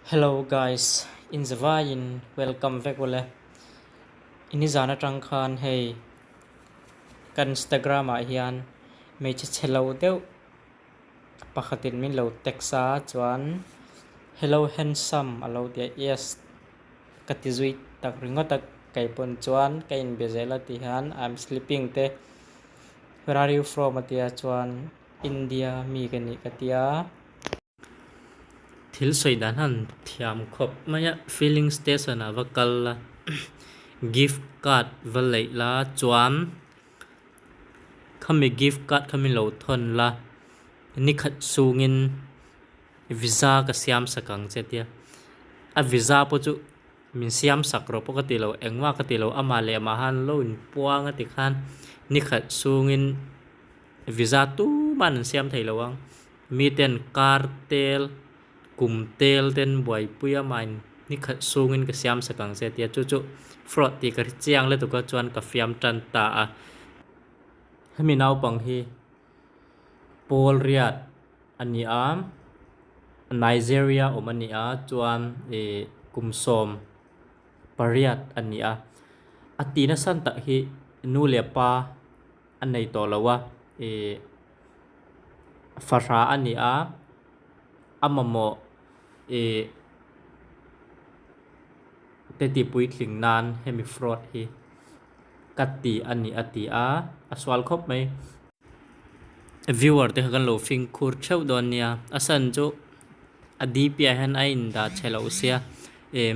Hello guys, in the vain welcome back wala. Ini zana trang khan hey kan Instagram ah hian mai che chelo deuh pakhatin min lo teksa chuan hello handsome alo dia yes katizui tak ringo tak kai pon chuan kai in bezela ti han I'm sleeping te where are you from atia chuan India mi kani katia thil soi dan han thiam khop maya filling station avakal la gift card valai la chuan khami gift card khami lo thon la ni khat sungin visa ka siam sakang chetia a visa po chu min siam sakro pokati lo engwa ka ti lo ama le ma han lo in puanga ti khan ni khat sungin visa tu man siam thei lawang mi ten cartel kum tel ten boy puya main ni khat sungin ka siam sakang chetia chu chu fraud ti ka chiang le tu ka chuan ka fiam tan ta a hemi nau pang hi Paul Riat ani am Nigeria omani a chuan kumsom pariat ani a atina san ta hi nu le pa anei to lawa farha ani a amamo teti pui thling nan hemi fraud hi kati ani ati a aswal khop mai viewer te kan lo fing khur cheu don nia asan chu adi pia han ain da chelo sia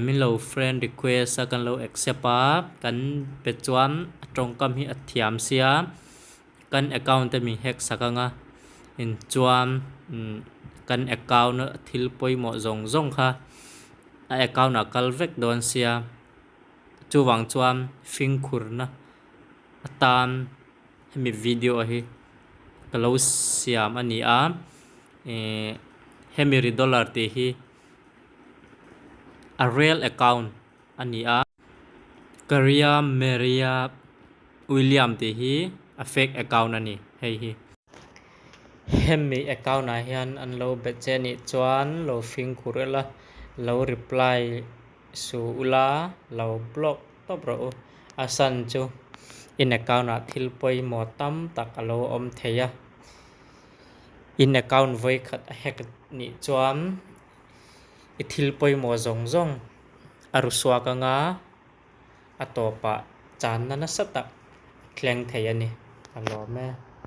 min lo friend request kan lo accept a kan pe chuan atong kam hi athiam sia kan account te mi hack sakanga in chuan kan account thil poi mo zong zong kha a account a kalvek don sia chu wang chuan fing khur na atan hemi video hi kalau siam ani a hemi dollar te hi a real account ani a Korea Maria William te hi a fake account ani hei hi hemi account a hian an lo becheni chuan lo fing khurela lo reply su ula lo block to bro asan chu in account a thil poi mo tam tak alo om theya in account voi khat hack ni chuan i thil poi mo zong zong aruswa ka nga atopa chan na sata thleng thei ani alo me